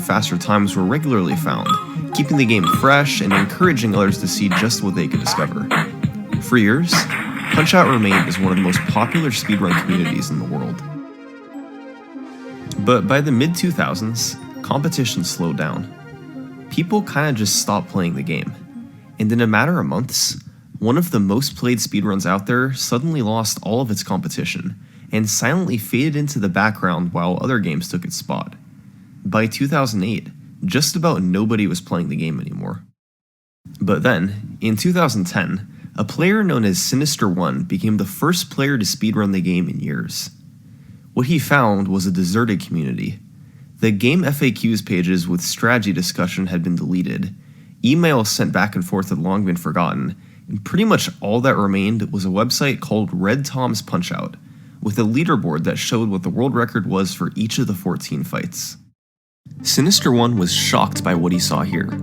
faster times were regularly found, keeping the game fresh and encouraging others to see just what they could discover. For years, Punch-Out remained as one of the most popular speedrun communities in the world. But by the mid-2000s, competition slowed down. People kinda just stopped playing the game, and in a matter of months, one of the most played speedruns out there suddenly lost all of its competition, and silently faded into the background while other games took its spot. By 2008, just about nobody was playing the game anymore. But then, in 2010, a player known as Sinister1 became the first player to speedrun the game in years. What he found was a deserted community. The game FAQs pages with strategy discussion had been deleted, emails sent back and forth had long been forgotten, and pretty much all that remained was a website called Red Tom's Punch-Out, with a leaderboard that showed what the world record was for each of the 14 fights. Sinister1 was shocked by what he saw here.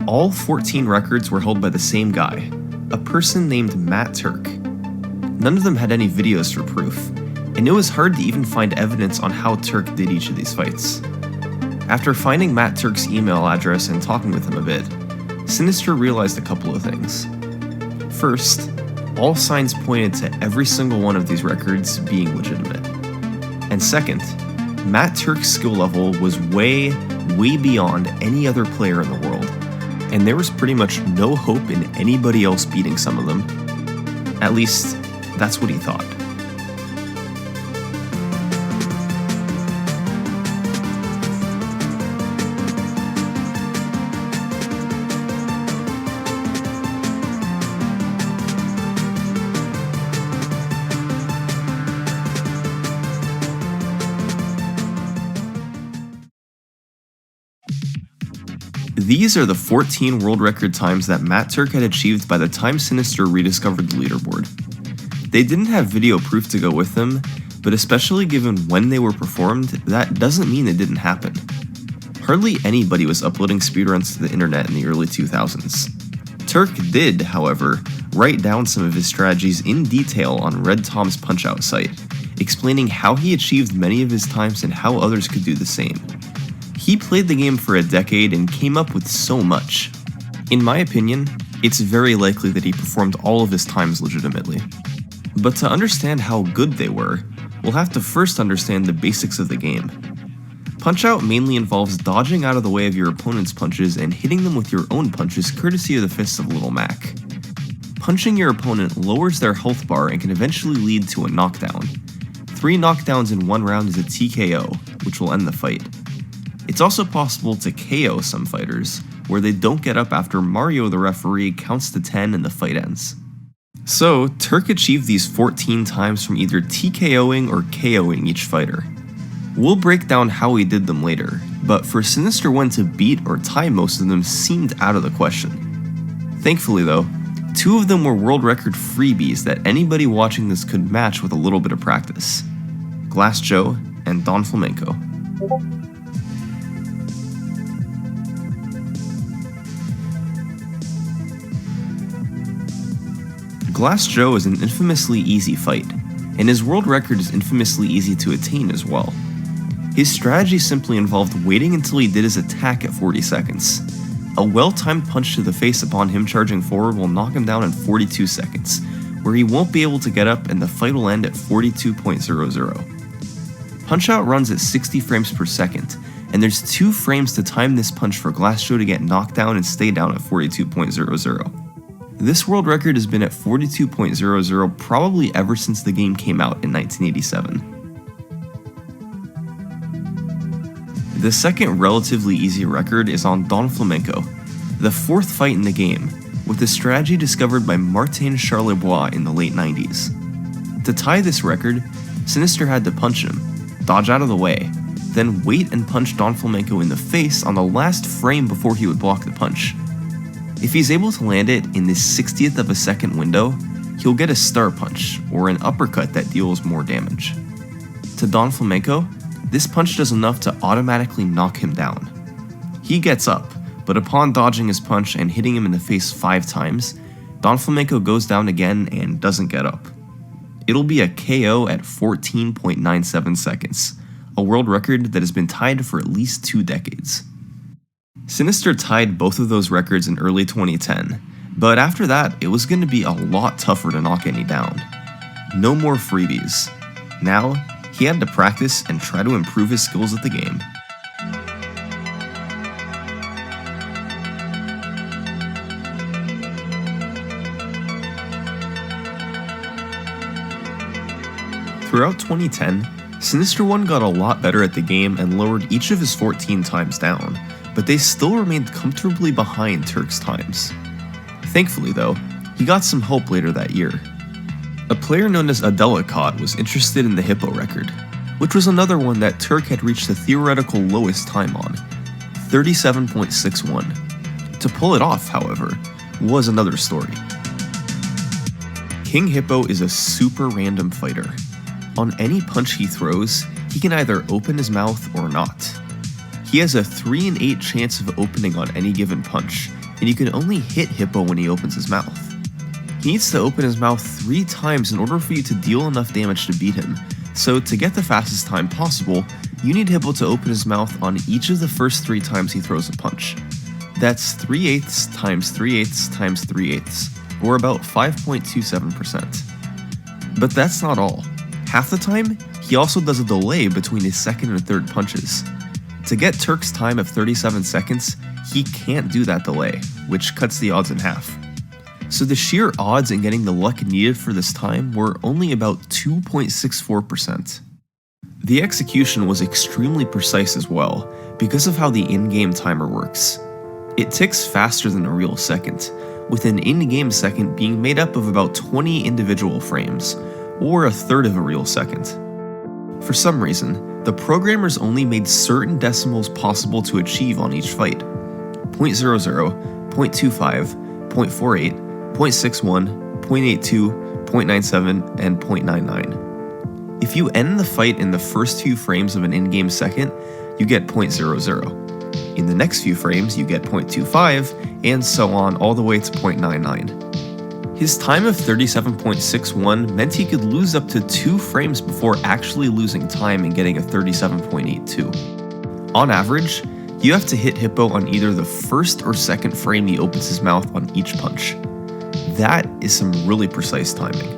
All 14 records were held by the same guy, a person named Matt Turk. None of them had any videos for proof, and it was hard to even find evidence on how Turk did each of these fights. After finding Matt Turk's email address and talking with him a bit, Sinister realized a couple of things. First, all signs pointed to every single one of these records being legitimate. And second, Matt Turk's skill level was way beyond any other player in the world, and there was pretty much no hope in anybody else beating some of them. At least, that's what he thought. These are the 14 world record times that Matt Turk had achieved by the time Sinister rediscovered the leaderboard. They didn't have video proof to go with them, but especially given when they were performed, that doesn't mean it didn't happen. Hardly anybody was uploading speedruns to the internet in the early 2000s. Turk did, however, write down some of his strategies in detail on Red Tom's Punch-Out site, explaining how he achieved many of his times and how others could do the same. He played the game for a decade and came up with so much. In my opinion, it's very likely that he performed all of his times legitimately. But to understand how good they were, we'll have to first understand the basics of the game. Punch-Out mainly involves dodging out of the way of your opponent's punches and hitting them with your own punches courtesy of the fists of Little Mac. Punching your opponent lowers their health bar and can eventually lead to a knockdown. 3 knockdowns in one round is a TKO, which will end the fight. It's also possible to KO some fighters, where they don't get up after Mario the referee counts to 10 and the fight ends. So, Turk achieved these 14 times from either TKOing or KOing each fighter. We'll break down how he did them later, but for Sinister1 to beat or tie most of them seemed out of the question. Thankfully though, 2 of them were world record freebies that anybody watching this could match with a little bit of practice. Glass Joe and Don Flamenco. Glass Joe is an infamously easy fight, and his world record is infamously easy to attain as well. His strategy simply involved waiting until he did his attack at 40 seconds. A well-timed punch to the face upon him charging forward will knock him down in 42 seconds, where he won't be able to get up and the fight will end at 42.00. Punch-Out runs at 60 frames per second, and there's 2 frames to time this punch for Glass Joe to get knocked down and stay down at 42.00. This world record has been at 42.00 probably ever since the game came out in 1987. The second relatively easy record is on Don Flamenco, the 4th fight in the game, with a strategy discovered by Martin Charlebois in the late 90s. To tie this record, Sinister had to punch him, dodge out of the way, then wait and punch Don Flamenco in the face on the last frame before he would block the punch. If he's able to land it in this 60th of a second window, he'll get a star punch, or an uppercut that deals more damage. To Don Flamenco, this punch does enough to automatically knock him down. He gets up, but upon dodging his punch and hitting him in the face 5 times, Don Flamenco goes down again and doesn't get up. It'll be a KO at 14.97 seconds, a world record that has been tied for at least 2 decades. Sinister tied both of those records in early 2010, but after that, it was going to be a lot tougher to knock any down. No more freebies. Now, he had to practice and try to improve his skills at the game. Throughout 2010, Sinister One got a lot better at the game and lowered each of his 14 times down, but they still remained comfortably behind Turk's times. Thankfully though, he got some help later that year. A player known as Adelicott was interested in the Hippo record, which was another one that Turk had reached the theoretical lowest time on, 37.61. To pull it off, however, was another story. King Hippo is a super random fighter. On any punch he throws, he can either open his mouth or not. He has a 3 in 8 chance of opening on any given punch, and you can only hit Hippo when he opens his mouth. He needs to open his mouth 3 times in order for you to deal enough damage to beat him, so to get the fastest time possible, you need Hippo to open his mouth on each of the first 3 times he throws a punch. That's 3/8 times 3/8 times 3/8, or about 5.27%. But that's not all. Half the time, he also does a delay between his second and third punches. To get Turk's time of 37 seconds, he can't do that delay, which cuts the odds in half. So the sheer odds in getting the luck needed for this time were only about 2.64%. The execution was extremely precise as well, because of how the in-game timer works. It ticks faster than a real second, with an in-game second being made up of about 20 individual frames, or a third of a real second. For some reason, the programmers only made certain decimals possible to achieve on each fight: 0.00, 0.25, 0.48, 0.61, 0.82, 0.97, and 0.99. If you end the fight in the first few frames of an in-game second, you get 0.00. In the next few frames, you get 0.25, and so on all the way to 0.99. His time of 37.61 meant he could lose up to 2 frames before actually losing time and getting a 37.82. On average, you have to hit Hippo on either the first or second frame he opens his mouth on each punch. That is some really precise timing.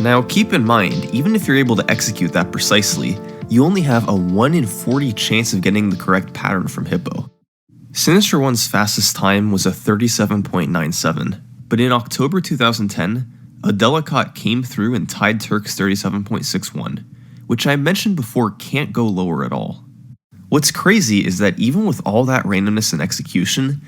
Now keep in mind, even if you're able to execute that precisely, you only have a 1 in 40 chance of getting the correct pattern from Hippo. Sinister One's fastest time was a 37.97. But in October 2010, Adelicott came through and tied Turk's 37.61, which I mentioned before can't go lower at all. What's crazy is that even with all that randomness and execution,